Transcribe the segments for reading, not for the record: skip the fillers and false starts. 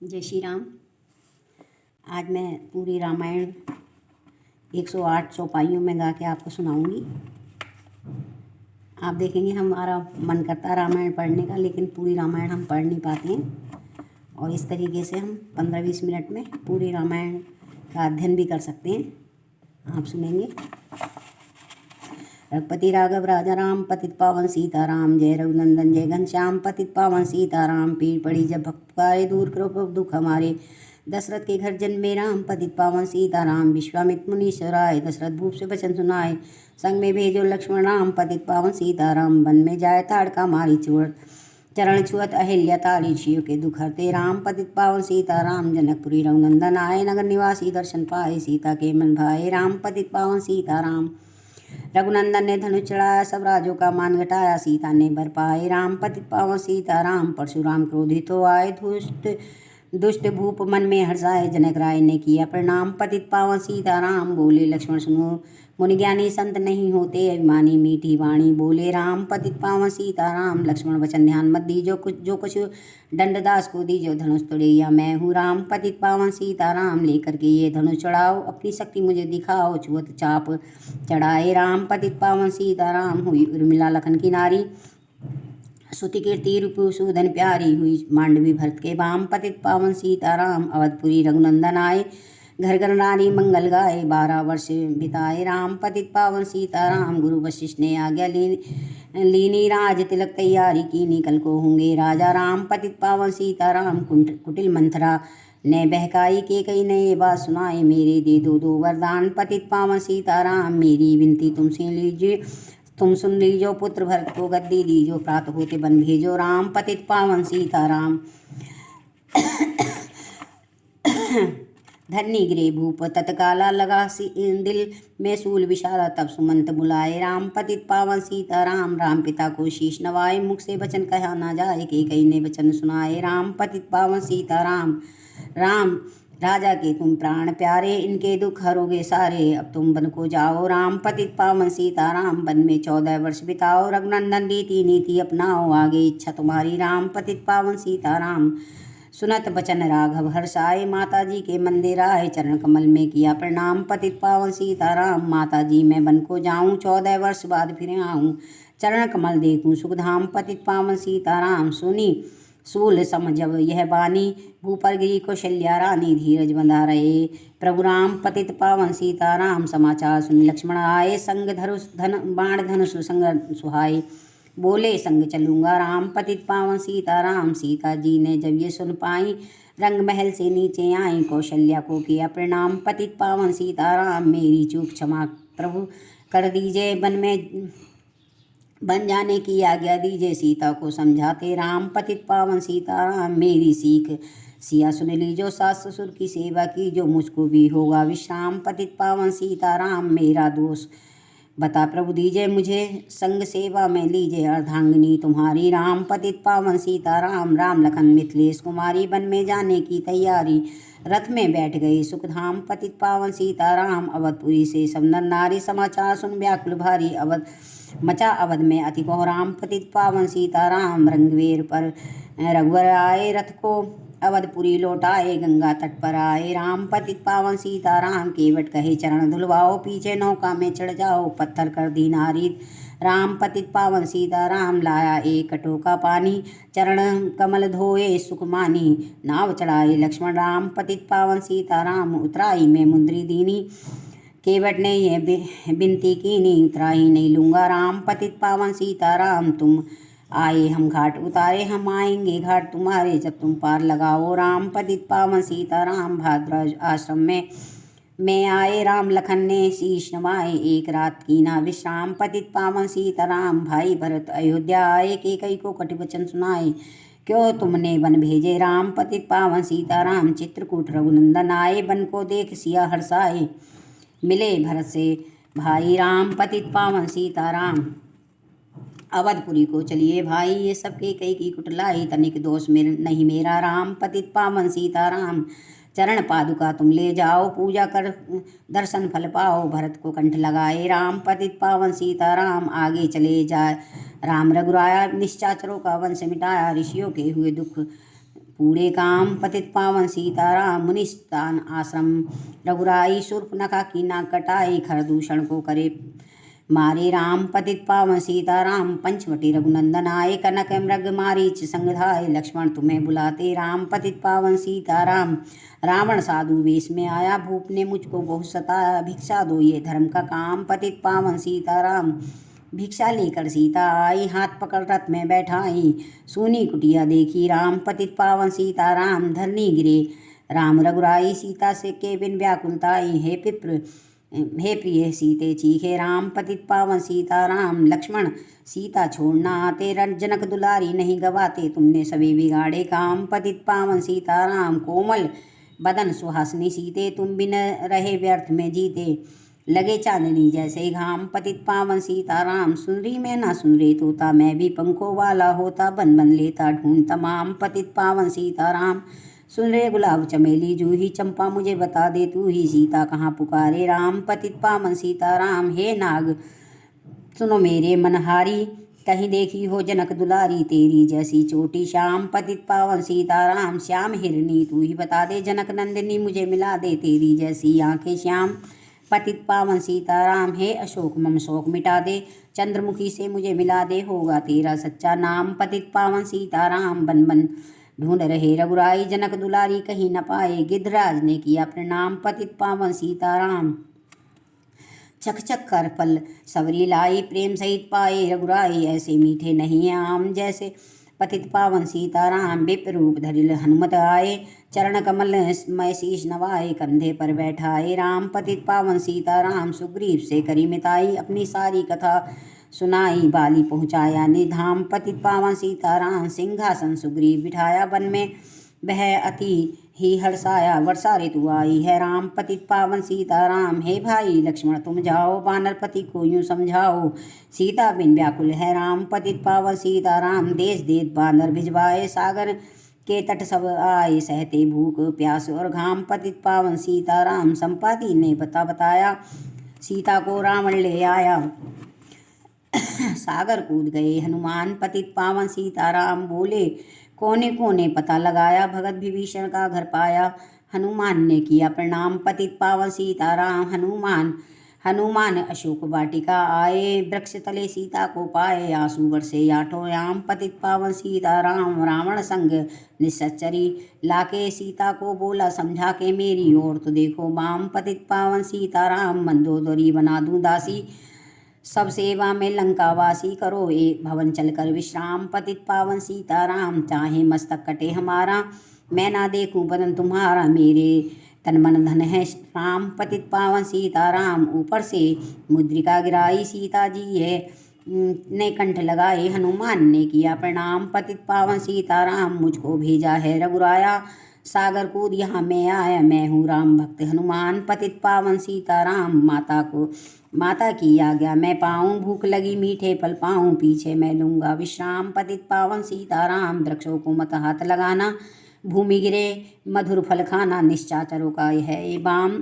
जय श्री राम। आज मैं पूरी रामायण 108 चौपाइयों में गा के आपको सुनाऊंगी। आप देखेंगे हमारा मन करता है रामायण पढ़ने का, लेकिन पूरी रामायण हम पढ़ नहीं पाते हैं। और इस तरीके से हम 15-20 मिनट में पूरी रामायण का अध्ययन भी कर सकते हैं। आप सुनेंगे। रघुपति राघव राजा राम, पतित पावन सीताराम, जय रघुनंदन जय घनश्याम, पतित पावन सीताराम। पीड़ पड़ी जब भक्त पुकारे, दूर करो प्रभु दुख हमारे। दशरथ के घर जन्मे राम, पतित पावन सीताराम। विश्वामित्र मुनि सराय, दशरथ भूप से वचन सुनाए। संग में भेजो लक्ष्मण राम, पतित पावन सीताराम। वन में जाए ताड़का मारी चूर, चरण छुअत अहिल्या तारी। शिव के दुख हरते राम, पतित पावन सीताराम। जनकपुरी रघुनंदन आए, नगर निवासी दर्शन पाए। सीता के मन भाए राम, पतित पावन सीताराम। रघुनंदन ने धनुष चढ़ाया, सब राजों का मान घटाया। सीता ने बर पाए राम, पतित पावन सीताराम। परशुराम क्रोधित हो आए, दुष्ट भूप मन में हर्षाए। जनक राय ने किया प्रणाम, पतित पावन सीताराम। बोले लक्ष्मण सुनो, मुनि ज्ञानी संत नहीं होते, अभिमानी मीठी वाणी बोले राम, पतित पावन सीताराम। लक्ष्मण वचन ध्यान मत दीजो, जो कुछ दंडदास को दीजो। धनुष तोड़ैया मैं हूँ राम, पतित पावन सीताराम। लेकर के ये धनुष चढ़ाओ, अपनी शक्ति मुझे दिखाओ। छुअत चाप चढ़ाए राम, पतित पावन सीताराम। हुई उर्मिला लखन की नारी, सुति कीर्ति रूप सूदन प्यारी। हुई मांडवी भरत के बाम, पतित पावन सीताराम। अवधपुरी रघुनंदन आए, घर घर नारी मंगल गाए। 12 वर्ष बिताए राम, पतित पावन सीताराम। गुरु वशिष्ठ ने आज्ञा लीनी, राज तिलक तैयारी कीनी। कल को होंगे राजा राम, पतित पावन सीताराम। कुटिल मंथरा ने बहकाई, के कई नए बात सुनाए। मेरे दे दो वरदान, पतित पावन सीताराम। मेरी विनती तुमसे लीजिए, तुम सुन लीजो। पुत्र भरत को गद्दी दीजो, प्रात होते बन भेजो राम, पतित पावन सीताराम। धन्य गिरे भूप तत्काला, लगा दिल में सूल विशाला। तब सुमंत बुलाए राम, पतित पावन सीताराम। राम पिता को शीश नवाए, मुख से वचन कहा ना जाए। के कई ने वचन सुनाए राम, पतित पावन सीताराम। राम राजा के तुम प्राण प्यारे, इनके दुख हरोगे सारे। अब तुम वन को जाओ राम, पतित पावन सीताराम। वन में 14 वर्ष बिताओ, रघुनंदन रीति नीति अपनाओ। आगे इच्छा तुम्हारी राम, पतित पावन सीताराम। सुनत बचन राघव हर्षाए, माता जी के मंदिर आए। चरण कमल में किया प्रणाम, पतित पावन सीताराम। माता जी मैं वन को जाऊं, 14 वर्ष बाद फिर आऊं। चरण कमल देखूं सुखधाम, पतित पावन सीताराम। सुनी सूल समझब यह बानी, भूपर गिरी कौशल्या रानी। धीरज बंधा रहे प्रभु राम, पतित पावन सीताराम। समाचार सुन लक्ष्मण आए, संग धनुष बाण धनुष संग सुहाए। बोले संग चलूंगा राम, पतित पावन सीताराम। सीता जी ने जब ये सुन पाई, रंग महल से नीचे आई। कौशल्या को किया प्रणाम, पतित पावन सीताराम। मेरी चूक क्षमा प्रभु कर दीजिए, बन जाने की आज्ञा दीजिए। सीता को समझाते राम, पतित पावन सीताराम। मेरी सीख सिया सुन लीजो, सास ससुर की सेवा की जो, मुझको भी होगा विश्राम, पतित पावन सीताराम। मेरा दोष बता प्रभु दीजिए मुझे, संग सेवा में लीजिए अर्धांगिनी तुम्हारी राम, पतित पावन सीताराम। राम लखन मिथिलेश कुमारी, वन में जाने की तैयारी। रथ में बैठ गए सुखधाम, पतित पावन सीताराम। अवधपुरी से सब नर नारी, समाचार सुन व्याकुल भारी। अवध में अति कोहराम, पतित पावन सीताराम। रंगवेर पर रघुवर आए, रथ को अवधपुरी लौटाए। गंगा तट पर आए राम, पतित पावन सीताराम। केवट कहे चरण धुलवाओ, पीछे नौका में चढ़ जाओ। पत्थर कर दी नारी राम, पतित पावन सीताराम। लाया एक कटोका पानी, चरण कमल धोए सुख मानी। नाव चढ़ाए लक्ष्मण राम, पतित पावन सीताराम। उतराई में मुंद्री दीनी, केवट ने यह बिनती कीनी। उतराई नहीं लूंगा राम, पतित पावन सीताराम। तुम आए हम घाट उतारे, हम आएंगे घाट तुम्हारे। जब तुम पार लगाओ राम, पतित पावन सीताराम। भाद्रज आश्रम में आए राम, लखन ने शीश नवाए। एक रात की ना विश्राम, पतित पावन सीताराम। भाई भरत अयोध्या आए, के कई को कटु वचन सुनाए। क्यों तुमने वन भेजे राम, पतित पावन सीताराम। चित्रकूट रघुनंदन आए, वन को देख सिया हर्षाए। मिले भरत से भाई राम, पतित पावन सीताराम। अवधपुरी को चलिए भाई, ये सब के कई की कुटलाई। तनिक दोष नहीं मेरा राम, पतित पावन सीताराम। चरण पादुका तुम ले जाओ, पूजा कर दर्शन फल पाओ। भरत को कंठ लगाए राम, पतित पावन सीताराम। आगे चले जाए राम रघुराया, निश्चाचरों का वंश मिटाया। ऋषियों के हुए दुख पूरे काम पतित पावन सीताराम। मुनिस्तान आश्रम रघुराई, शूर्पणखा की नाक कटाई, खरदूषण को करे मारे राम पतित पावन सीताराम। पंचवटी रघुनंदन आए, कनक मृग मारीच संग धाये, लक्ष्मण तुम्हें बुलाते राम पतित पावन सीताराम। रावण साधु वेश में आया, भूप ने मुझको बहुत सताया, भिक्षा दो ये धर्म का काम पतित पावन सीताराम। भिक्षा लेकर सीता आई, हाथ पकड़ रथ में बैठाई, सूनी कुटिया देखी राम पतित पावन सीताराम। धरनी गिरे राम रघुराई, सीता से के बिन व्याकुलताई, हे प्रिय सीते चीखे राम पतित पावन सीताराम। लक्ष्मण सीता छोड़ना आते, जनक दुलारी नहीं गवाते, तुमने सभी बिगाड़े काम पतित पावन सीताराम। कोमल बदन सुहासनी सीते, तुम बिन रहे व्यर्थ में जीते, लगे चांदनी जैसे घाम पतित पावन सीताराम। सुनरी में ना सुन रे तोता, मैं भी पंखों वाला होता, बन बन लेता ढूंढ तमाम पतित पावन सीताराम। सुन रे गुलाब चमेली जूही, चंपा मुझे बता दे तू ही, सीता कहाँ पुकारे राम पतित पावन सीताराम। हे नाग सुनो मेरे मनहारी, कहीं देखी हो जनक दुलारी, तेरी जैसी चोटी श्याम पतित पावन सीताराम। श्याम हिरनी तू ही बता दे, जनक नंदिनी मुझे मिला दे, तेरी जैसी आंखें श्याम पतित पावन सीताराम। हे अशोक मम शोक मिटा दे, चंद्रमुखी से मुझे मिला दे, होगा तेरा सच्चा नाम पतित पावन सीताराम। बन बन ढूंढ रहे रघुराई, जनक दुलारी कहीं न पाए, गिद्धराज ने किया प्रणाम पतित पावन सीताराम। चक चक कर फल सवरी लाई, प्रेम सहित पाए रघुराई, ऐसे मीठे नहीं आम जैसे पतित पावन सीताराम। विप्र रूप धरिल हनुमत आए, चरण कमल मय शीश नवाए, कंधे पर बैठाए राम पतित पावन सीताराम। सुग्रीव से करी मिताई, अपनी सारी कथा सुनाई, बाली पहुँचाया निधाम पतित पावन सीताराम। सिंहासन सुग्रीव बिठाया, वन में वह अति ही हर्षाया, वर्षा ऋतु आई है राम पतित पावन सीताराम। हे भाई लक्ष्मण तुम जाओ, वानरपति को यूँ समझाओ, सीता बिन व्याकुल है राम पतित पावन सीताराम। देश देश वानर भिजवाए, सागर के तट सब आए, सहते भूख प्यास और घाम पतित पावन सीताराम। संपाति ने बताया, सीता को रावण ले आया, सागर कूद गए हनुमान पतित पावन सीताराम। बोले कोने कोने पता लगाया, भगत विभीषण का घर पाया, हनुमान ने किया प्रणाम पतित पावन सीताराम। हनुमान अशोक वाटिका आए, वृक्ष तले सीता को पाए, आंसू बरसे आठों याम पतित पावन सीताराम। रावण संग निश्चरी लाके, सीता को बोला समझा के, मेरी ओर तो देखो माम पतित पावन सीताराम। मंदोदरी बना दूं दासी, सब सेवा में लंकावासी, करो एक भवन चलकर विश्राम पतित पावन सीताराम। चाहे मस्तक कटे हमारा, मैं ना देखूं बदन तुम्हारा, मेरे तन मन धन है राम पतित पावन सीताराम। ऊपर से मुद्रिका गिराई, सीता जी है ने कंठ लगाए, हनुमान ने किया प्रणाम पतित पावन सीताराम। मुझको भेजा है रघुराया, सागर कूद यहाँ मैं आया, मैं हूँ राम भक्त हनुमान पतित पावन सीताराम। माता की आज्ञा मैं पाऊँ, भूख लगी मीठे फल पाऊँ, पीछे मैं लूँगा विश्राम पतित पावन सीताराम। वृक्षों को मत हाथ लगाना, भूमि गिरे मधुर फल खाना, निश्चाचरों का है ये बाम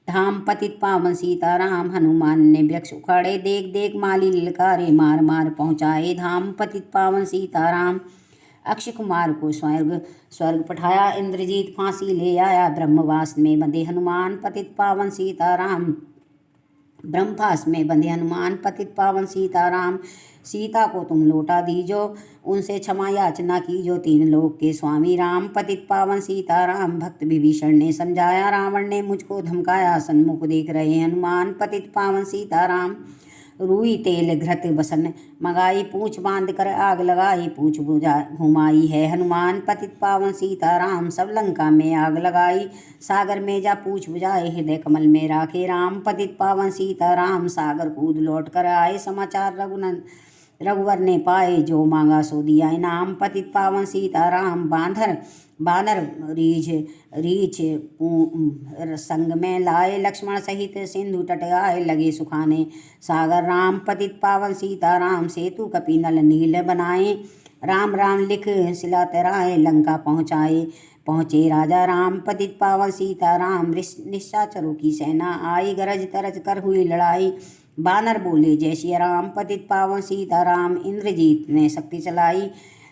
धाम पतित पावन सीताराम। हनुमान ने वृक्ष उखाड़े, देख देख माली ललकारे, मार मार पहुँचाए धाम पतित पावन सीताराम। अक्षय कुमार को स्वर्ग पठाया, इंद्रजीत फांसी ले आया, ब्रह्मवास में बंधे हनुमान पतित पावन सीताराम। ब्रह्मवास में बंधे हनुमान पतित पावन सीताराम। सीता को तुम लौटा दीजो, उनसे क्षमा याचना कीजो, तीन लोक के स्वामी राम पतित पावन सीताराम। भक्त विभीषण ने समझाया, रावण ने मुझको धमकाया, सन्मुख देख रहे हनुमान पतित पावन सीताराम। रूई तेल घृत बसन मंगाई, पूछ बांध कर आग लगाई, पूछ घुमाई है हनुमान पतित पावन सीताराम। सब लंका में आग लगाई, सागर में जा पूछ बुझाए, हृदय कमल में राखे राम पतित पावन सीताराम। सागर कूद लौट कर आए, समाचार रघुवर ने पाए, जो मांगा सो दिया इनाम पतित पावन सीताराम। बानर रीछ संग में लाए, लक्ष्मण सहित सिंधु तट आए, लगे सुखाने सागर राम पतित पावन सीताराम। सेतु कपि नल नील बनाए, राम राम लिख शिला तराए, लंका पहुँचे राजा राम पतित पावन सीताराम। निशाचरों की सेना आई, गरज तरज कर हुई लड़ाई, बानर बोले जय श्री राम पतित पावन सीताराम। इंद्रजीत ने शक्ति चलाई,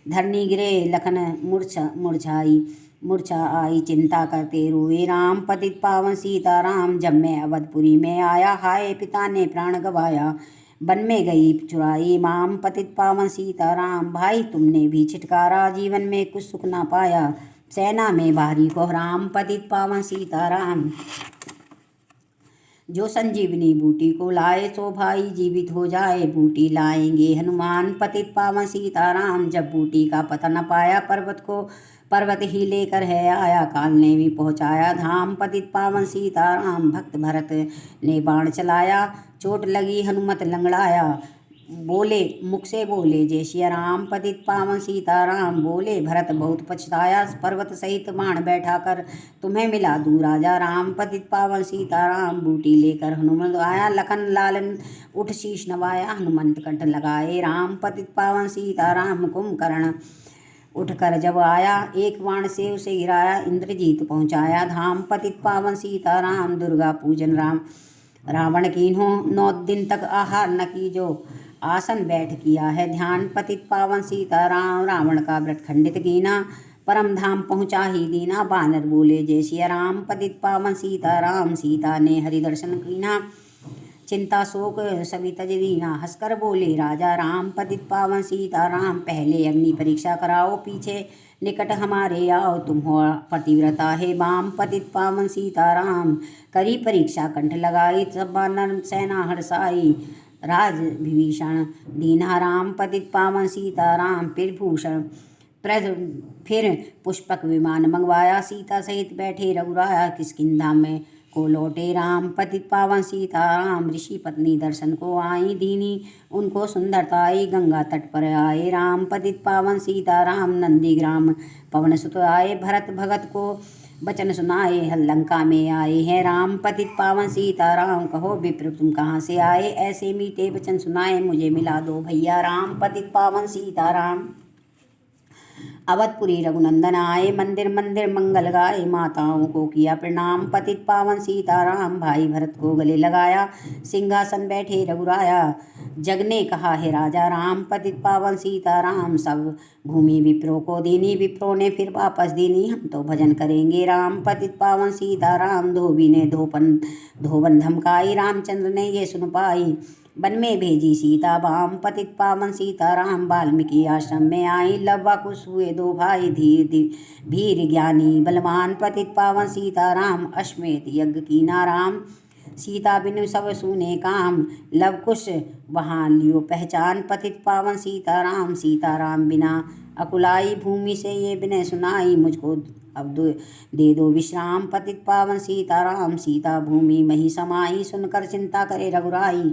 धरनी गिरे लखन मूर्छा आई, चिंता करते रोए राम। पतित पावन सीताराम, जब मैं अवधपुरी में आया, हाय पिता ने प्राण गवाया। वन में गई चुराई माम, पतित पावन सीताराम। भाई तुमने भी छिटकारा, जीवन में कुछ सुख ना पाया। सेना में भारी कोहराम, पतित पावन सीताराम। जो संजीवनी बूटी को लाए, सो भाई जीवित हो जाए। बूटी लाएंगे हनुमान, पतित पावन सीताराम। जब बूटी का पता न पाया, पर्वत ही लेकर है आया। काल ने भी पहुँचाया धाम, पतित पावन सीताराम। भक्त भरत ने बाण चलाया, चोट लगी हनुमत लंगड़ाया। बोले मुख से बोले जय सिया राम, पतित पावन सीताराम। बोले भरत बहुत पछताया, पर्वत सहित बाण बैठा कर तुम्हें मिला दूं राजा राम। पतित पावन सीताराम, बूटी लेकर हनुमंत आया। लखन लालन उठ शीश नवाया, हनुमंत कंठ लगाए राम। पतित पावन सीताराम, कुंभकर्ण उठकर जब आया, एक बाण से उसे गिराया। इंद्रजीत पहुँचाया धाम, पतित पावन सीताराम। दुर्गा पूजन रावण कीन्हो, 9 दिन तक आहार न कीजो। आसन बैठ किया है ध्यान, पतित पावन सीताराम। रावण का व्रत खंडित कीना, परम धाम पहुँचा ही दीना। बानर बोले जय सिया राम, पतित पावन सीताराम। सीता ने हरि दर्शन कीना, चिंता शोक सभी तज दीना। हंसकर बोले राजा राम, पतित पावन सीताराम। पहले अग्नि परीक्षा कराओ, पीछे निकट हमारे आओ। तुम हो पतिव्रता है बाम, पतित पावन सीताराम। करी परीक्षा कंठ लगाई, सब वानर सेना हर्षाई। राज विभीषण दीना राम, पतित पावन सीताराम। फिर पुष्पक विमान मंगवाया, सीता सहित बैठे रघुराया। किष्किंधा में को लौटे राम, पतित पावन सीताराम। ऋषि पत्नी दर्शन को आई, दीनी उनको सुंदरता आई। गंगा तट पर आए राम, पतित पावन सीताराम। नंदीग्राम पवन सुत आए, भरत भगत को वचन सुनाए। लंका में आए हैं राम, पतित पावन सीताराम। कहो विप्र तुम कहाँ से आए, ऐसे मीठे वचन सुनाए। मुझे मिला दो भैया राम, पतित पावन सीताराम। अवधपुरी रघुनंदन आए, मंदिर मंदिर मंगल गाए। माताओं को किया प्रणाम, पतित पावन सीताराम। भाई भरत को गले लगाया, सिंहासन बैठे रघुराया। जग ने कहा है राजा राम, पतित पावन सीताराम। सब भूमि विप्रो को दीनी, विप्रो ने फिर वापस दीनी। हम तो भजन करेंगे राम, पतित पावन सीताराम। धोबी ने धोबन धमकाई, रामचंद्र ने ये सुन पाई। वन में भेजी सीता बाम, पतित पावन सीताराम। वाल्मीकि आश्रम में आई, लवा कुश हुए 2 भाई। धीर ज्ञानी बलवान, पतित पावन सीताराम। अश्वमेध यज्ञ कीना राम, सीता बिनु सब सुने काम। लव कुश वहाँ लियो पहचान, पतित पावन सीताराम। सीताराम बिना अकुलाई, भूमि से ये बिनय सुनाई। मुझको अब दे दो विश्राम, पतित पावन सीताराम। सीता भूमि मही समाई, सुनकर चिंता करे रघुराई।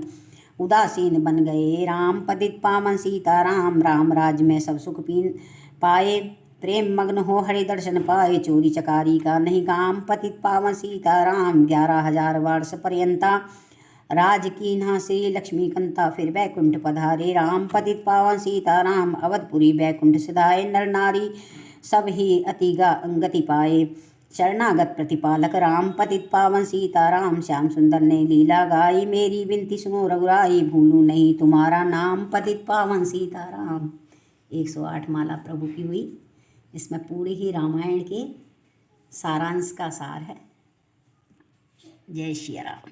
उदासीन बन गए राम, पतित पावन सीताराम। राम राज में सब सुख पाए, प्रेम मग्न हो हरि दर्शन पाए। चोरी चकारी का नहीं काम, पतित पावन सीताराम। 11,000 वर्ष पर्यंता राज कीन्हा श्री लक्ष्मी कंता। फिर बैकुंठ पधारे राम, पतित पावन सीताराम। अवधपुरी बैकुंठ सिधाए, नर नारी सब ही अति गति पाए। शरणागत प्रतिपालक राम, पतित पावन सीताराम। श्याम सुंदर ने लीला गाई, मेरी विनती सुनो रघुराई। भूलूं नहीं तुम्हारा नाम, पतित पावन सीताराम। 108 माला प्रभु की हुई। इसमें पूरे ही रामायण के सारांश का सार है। जय श्री राम।